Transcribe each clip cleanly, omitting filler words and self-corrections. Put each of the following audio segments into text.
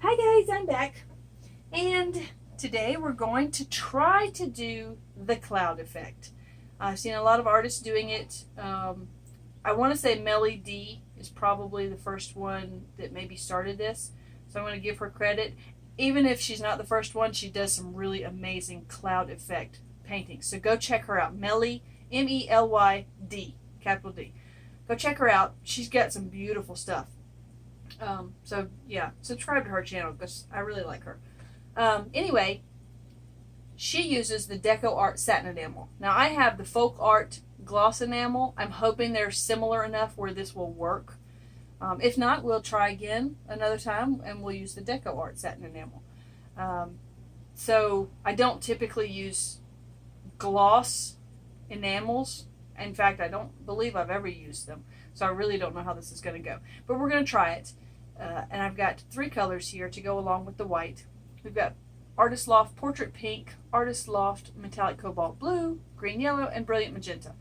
Hi guys, I'm back. And today we're going to try to do the cloud effect. I've seen a lot of artists doing it. I want to say Melly D is probably the first one that maybe started this. So I'm going to give her credit. Even if she's not the first one, she does some really amazing cloud effect paintings. So go check her out. Melly, Mely D, capital D. Go check her out. She's got some beautiful stuff. So yeah, subscribe to her channel because I really like her. Anyway, she uses the Deco Art satin enamel. Now I have the Folk Art gloss enamel. I'm hoping they're similar enough where this will work. If not, we'll try again another time and we'll use the Deco Art satin enamel. So I don't typically use gloss enamels. In fact, I don't believe I've ever used them. So I really don't know how this is going to go. But we're going to try it. And I've got 3 colors here to go along with the white. We've got Artist Loft Portrait Pink, Artist Loft Metallic Cobalt Blue, Green Yellow, and Brilliant Magenta.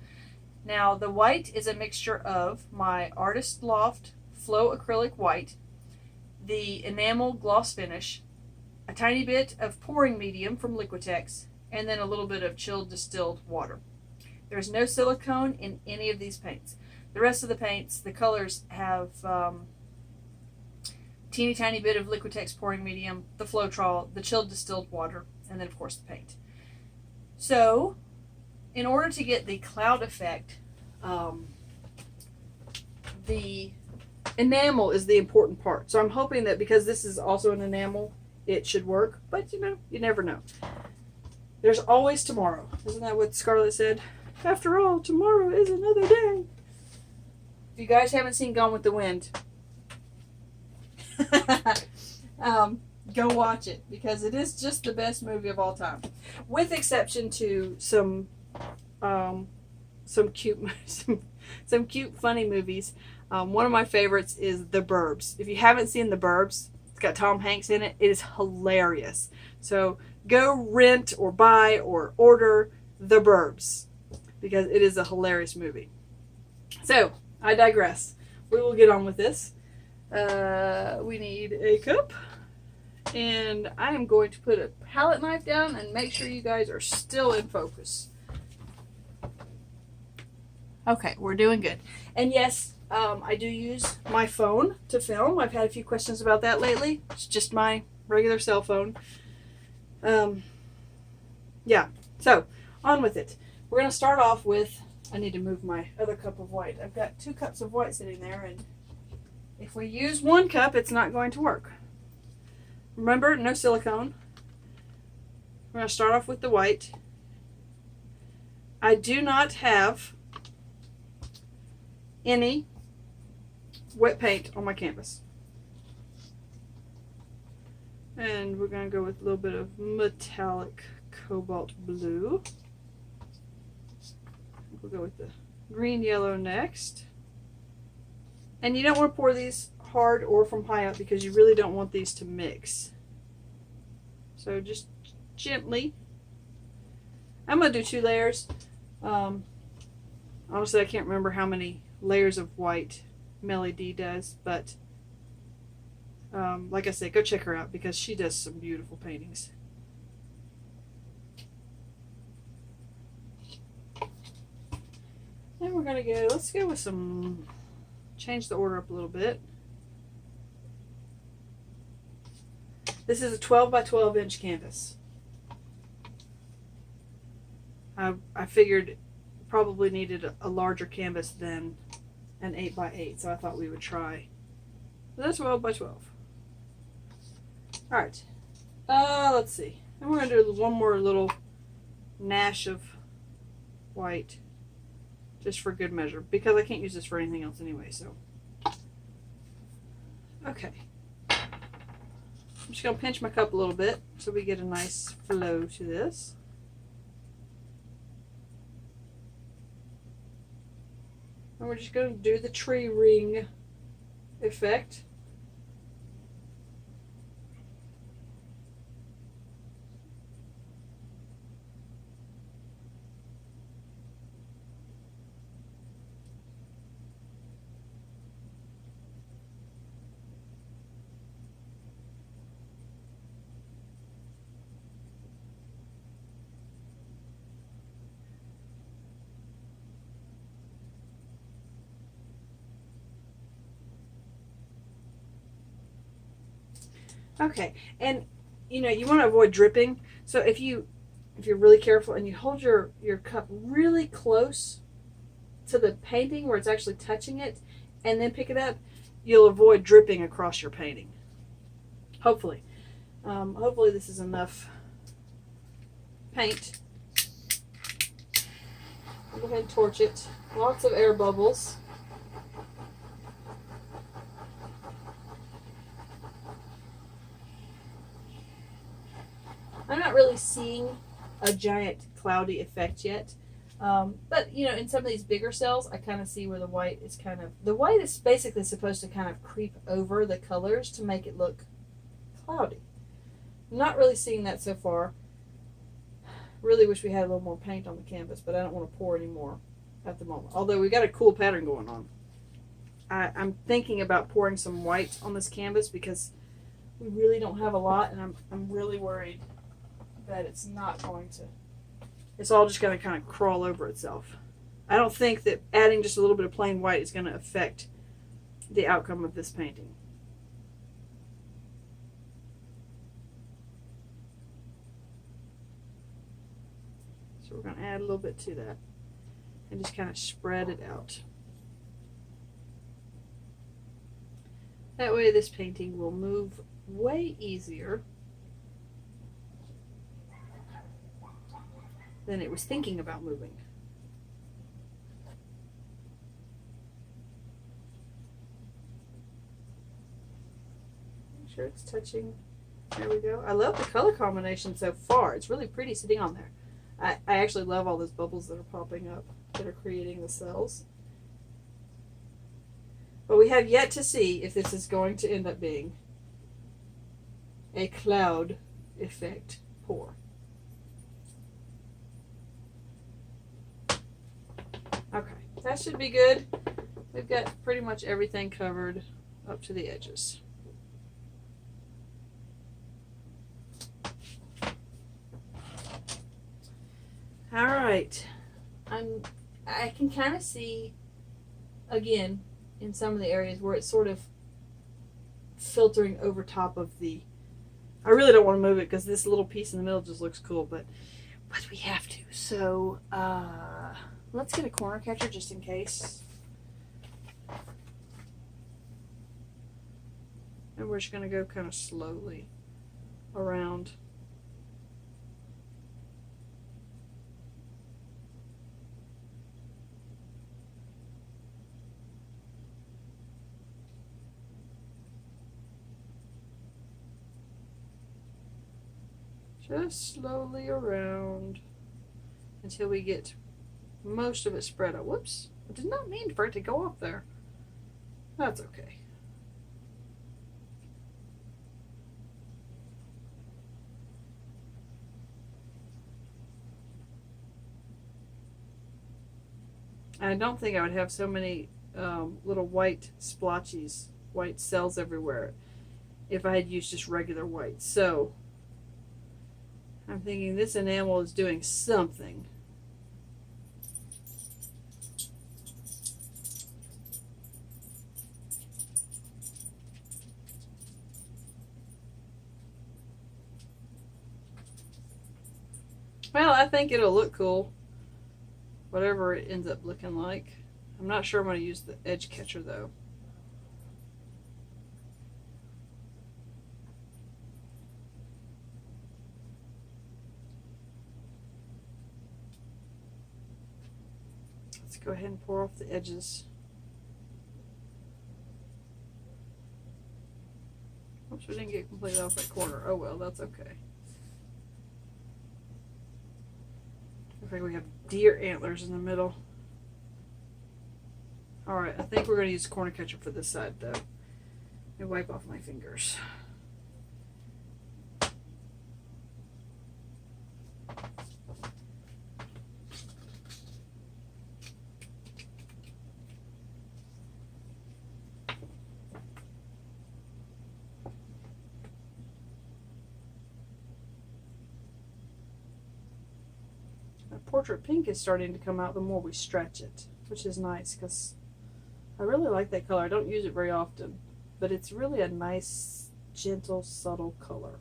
Now the white is a mixture of my Artist Loft Flow Acrylic White, the Enamel Gloss Finish, a tiny bit of Pouring Medium from Liquitex, and then a little bit of chilled distilled water. There's no silicone in any of these paints. The rest of the paints, the colors have teeny tiny bit of Liquitex pouring medium, the floetrol, the chilled distilled water, and then of course the paint. So, in order to get the cloud effect, the enamel is the important part. So I'm hoping that because this is also an enamel, it should work. But you never know. There's always tomorrow. Isn't that what Scarlett said? After all, tomorrow is another day. If you guys haven't seen Gone with the Wind, go watch it because it is just the best movie of all time, with exception to some cute some cute funny movies. One of my favorites is The Burbs. If you haven't seen The Burbs, it's got Tom Hanks in it. It is hilarious. So go rent or buy or order The Burbs because it is a hilarious movie. So I digress. We will get on with this. We need a cup, and I am going to put a palette knife down and make sure you guys are still in focus. Okay, we're doing good. And yes, I do use my phone to film. I've had a few questions about that lately. It's just my regular cell phone. Yeah, so on with it. We're going to start off with, I need to move my other cup of white. I've got 2 cups of white sitting there, and if we use 1 cup, it's not going to work. Remember, no silicone. We're going to start off with the white. I do not have any wet paint on my canvas. And we're going to go with a little bit of metallic cobalt blue. We'll go with the green yellow next. And you don't want to pour these hard or from high up because you really don't want these to mix. So just gently. I'm going to do 2 layers. Honestly, I can't remember how many layers of white Melly D does, but like I said, go check her out because she does some beautiful paintings. And we're going to go, let's go with some, change the order up a little bit. This is a 12 by 12 inch canvas. I figured probably needed a larger canvas than an 8 by 8, so I thought we would try the 12 by 12. Alright, let's see. And we're going to do 1 more little nash of white just for good measure because I can't use this for anything else anyway, so. Okay. I'm just going to pinch my cup a little bit so we get a nice flow to this. And we're just going to do the tree ring effect. Okay, and you know you want to avoid dripping. So if you're really careful and you hold your cup really close to the painting where it's actually touching it, and then pick it up, you'll avoid dripping across your painting. Hopefully, hopefully this is enough paint. I'll go ahead and torch it. Lots of air bubbles. I'm not really seeing a giant cloudy effect yet. But you know, in some of these bigger cells, I kind of see where the white is the white is basically supposed to kind of creep over the colors to make it look cloudy. I'm not really seeing that so far. Really wish we had a little more paint on the canvas, but I don't want to pour any more at the moment. Although we got a cool pattern going on. I'm thinking about pouring some white on this canvas because we really don't have a lot, and I'm really worried that it's not going to. It's all just going to kind of crawl over itself. I don't think that adding just a little bit of plain white is going to affect the outcome of this painting. So we're going to add a little bit to that and just kind of spread it out. That way this painting will move way easier than it was thinking about moving. Make sure it's touching. There we go. I love the color combination so far. It's really pretty sitting on there. I actually love all those bubbles that are popping up that are creating the cells. But we have yet to see if this is going to end up being a cloud effect pour. Okay, that should be good. We've got pretty much everything covered up to the edges. All right, I can kind of see again in some of the areas where it's sort of filtering over top of the. I really don't want to move it because this little piece in the middle just looks cool, but we have to. So let's get a corner catcher just in case. And we're just going to go kind of slowly around. Just slowly around until we get most of it spread out. Whoops. I did not mean for it to go off there. That's okay. I don't think I would have so many little white splotches, white cells everywhere if I had used just regular white. So I'm thinking this enamel is doing something. Well, I think it'll look cool, whatever it ends up looking like. I'm not sure I'm going to use the edge catcher though. Let's go ahead and pour off the edges. Oops, we didn't get completely off that corner. Oh well, that's okay. Looks like we have deer antlers in the middle. Alright, I think we're going to use corner catcher for this side though. Let me wipe off my fingers. Portrait pink is starting to come out the more we stretch it, which is nice because I really like that color. I don't use it very often, but it's really a nice gentle, subtle color.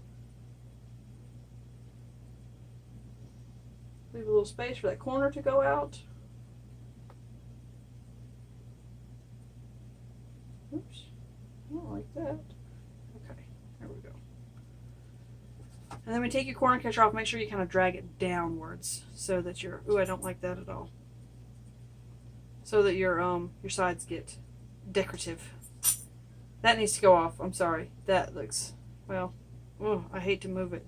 Leave a little space for that corner to go out. Oops, I don't like that. Okay, there we go. And then when you take your corner catcher off, make sure you kind of drag it downwards so that your, ooh, I don't like that at all. So that your sides get decorative. That needs to go off. I'm sorry. That looks, well, oh, I hate to move it.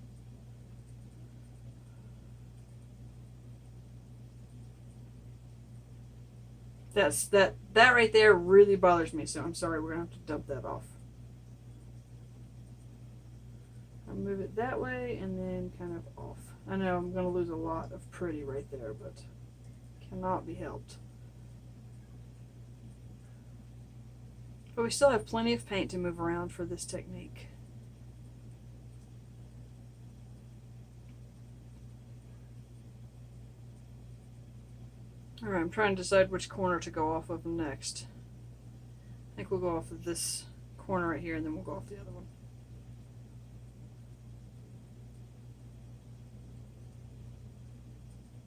That right there really bothers me, so I'm sorry, we're gonna have to dump that off. I'll move it that way and then kind of off. I know I'm gonna lose a lot of pretty right there, but cannot be helped. But we still have plenty of paint to move around for this technique. Alright, I'm trying to decide which corner to go off of next. I think we'll go off of this corner right here and then we'll go off the other one.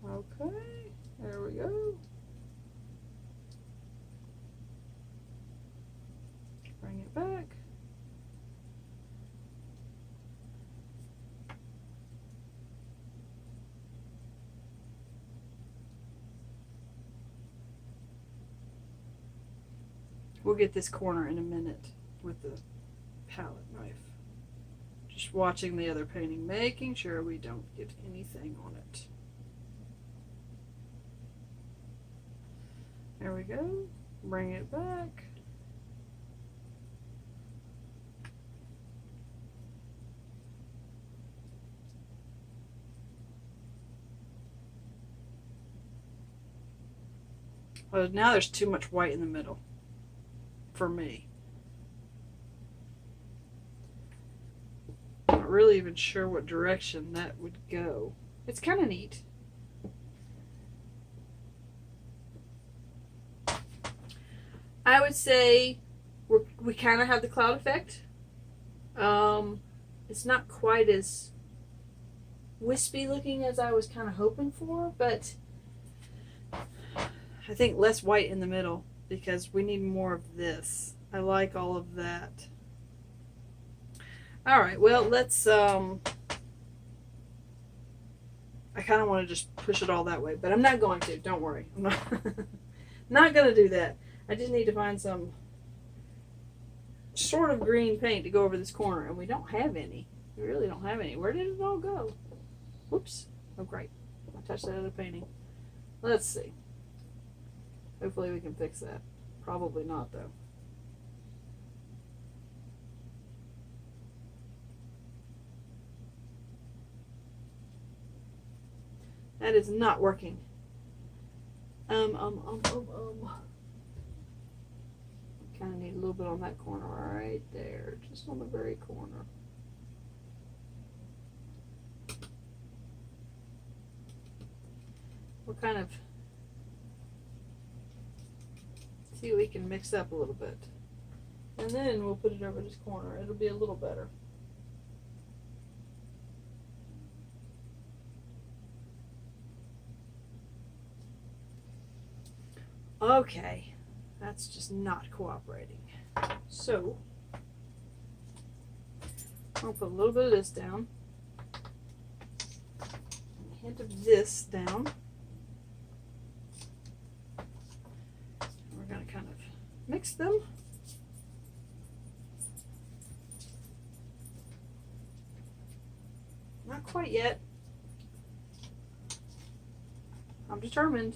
Okay, there we go. Bring it back. We'll get this corner in a minute with the palette knife. Just watching the other painting, making sure we don't get anything on it. There we go. Bring it back. Well, now there's too much white in the middle for me. I'm not really even sure what direction that would go. It's kind of neat. I would say we kind of have the cloud effect. It's not quite as wispy looking as I was kind of hoping for, but I think less white in the middle because we need more of this. I like all of that. Alright, well, let's, I kind of want to just push it all that way, but I'm not going to. Don't worry. I'm not going to do that. I just need to find some sort of green paint to go over this corner, and we don't have any. We really don't have any. Where did it all go? Whoops. Oh, great. I touched that other painting. Let's see. Hopefully we can fix that. Probably not, though. That is not working. Kind of need a little bit on that corner right there, just on the very corner. We'll kind of see what we can mix up a little bit. And then we'll put it over this corner. It'll be a little better. Okay, that's just not cooperating. So, I'll put a little bit of this down, a hint of this down. We're going to kind of mix them. Not quite yet. I'm determined.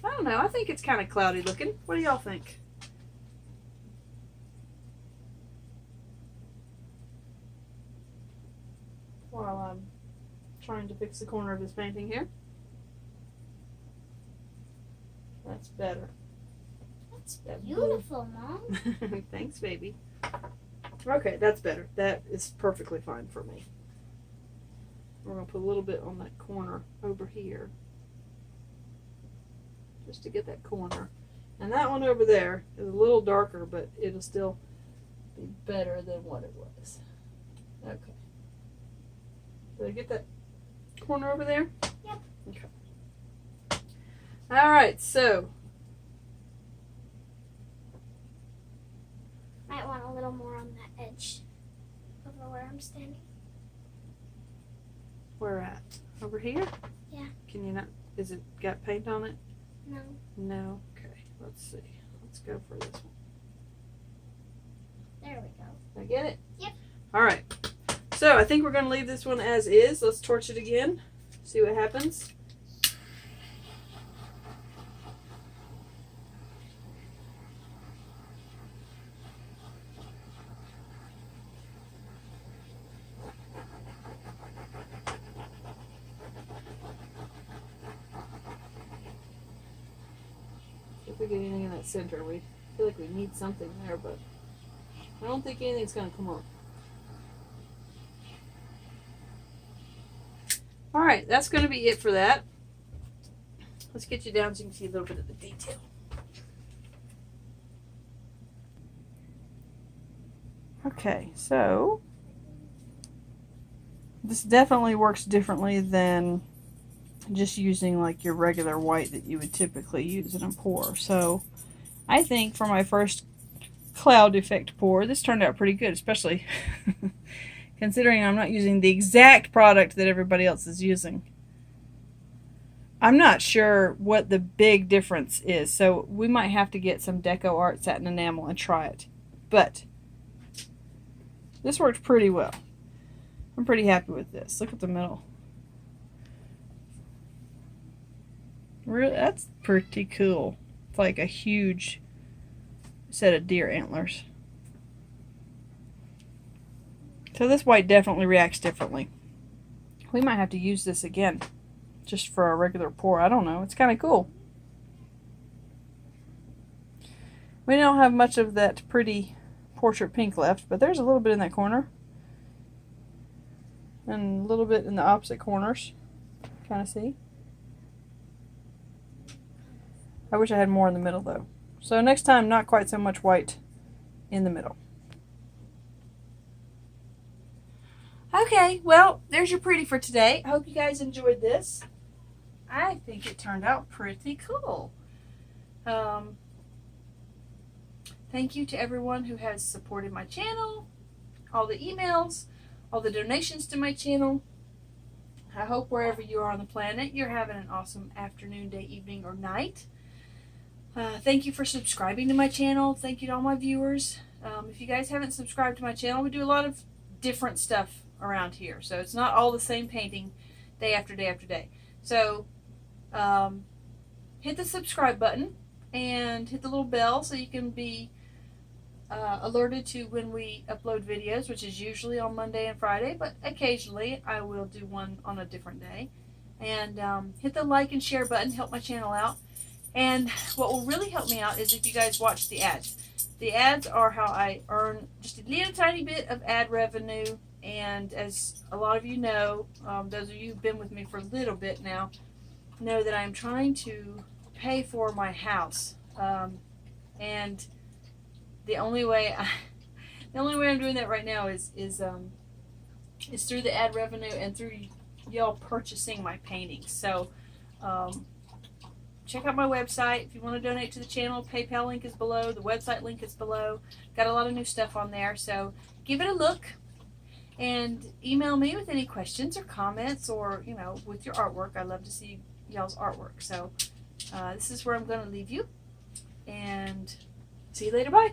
I don't know. I think it's kind of cloudy looking. What do y'all think? While I'm trying to fix the corner of this painting here. That's better. That's beautiful, Mom. Thanks, baby. Okay, that's better. That is perfectly fine for me. We're going to put a little bit on that corner over here. Just to get that corner. And that one over there is a little darker, but it'll still be better than what it was. Okay. Did I get that corner over there? Yep. Okay. All right, so. Might want a little more on that edge over where I'm standing. Where at? Over here? Yeah. Can you not? Is it got paint on it? No. No. Okay. Let's see. Let's go for this one. There we go. Did I get it? Yep. All right. So I think we're going to leave this one as is. Let's torch it again. See what happens. If we get anything in that center, we feel like we need something there, but I don't think anything's going to come up. All right, that's going to be it for that. Let's get you down so you can see a little bit of the detail. Okay, so this definitely works differently than just using like your regular white that you would typically use in a pour. So I think for my first cloud effect pour, this turned out pretty good, especially considering I'm not using the exact product that everybody else is using. I'm not sure what the big difference is, so we might have to get some Deco Art satin enamel and try it. But this worked pretty well. I'm pretty happy with this. Look at the middle. Really, that's pretty cool. It's like a huge set of deer antlers. So this white definitely reacts differently. We might have to use this again, just for a regular pour. I don't know. It's kind of cool. We don't have much of that pretty portrait pink left, but there's a little bit in that corner. And a little bit in the opposite corners. Kind of see. I wish I had more in the middle though. So next time, not quite so much white in the middle. Okay, well, there's your pretty for today. I hope you guys enjoyed this. I think it turned out pretty cool. Thank you to everyone who has supported my channel, all the emails, all the donations to my channel. I hope wherever you are on the planet, you're having an awesome afternoon, day, evening, or night. Thank you for subscribing to my channel. Thank you to all my viewers. If you guys haven't subscribed to my channel, we do a lot of different stuff around here. So it's not all the same painting day after day after day. So hit the subscribe button and hit the little bell so you can be alerted to when we upload videos, which is usually on Monday and Friday, but occasionally I will do one on a different day. And hit the like and share button, help my channel out. And what will really help me out is if you guys watch the ads. The ads are how I earn just a little tiny bit of ad revenue. And as a lot of you know, those of you who've been with me for a little bit now, know that I'm trying to pay for my house. And the only way I'm doing that right now is through the ad revenue and through y'all purchasing my paintings. So check out my website if you want to donate to the channel. PayPal link is below. The website link is below. Got a lot of new stuff on there, so give it a look and email me with any questions or comments, or with your artwork. I love to see y'all's artwork. So this is where I'm going to leave you, and see you later. Bye.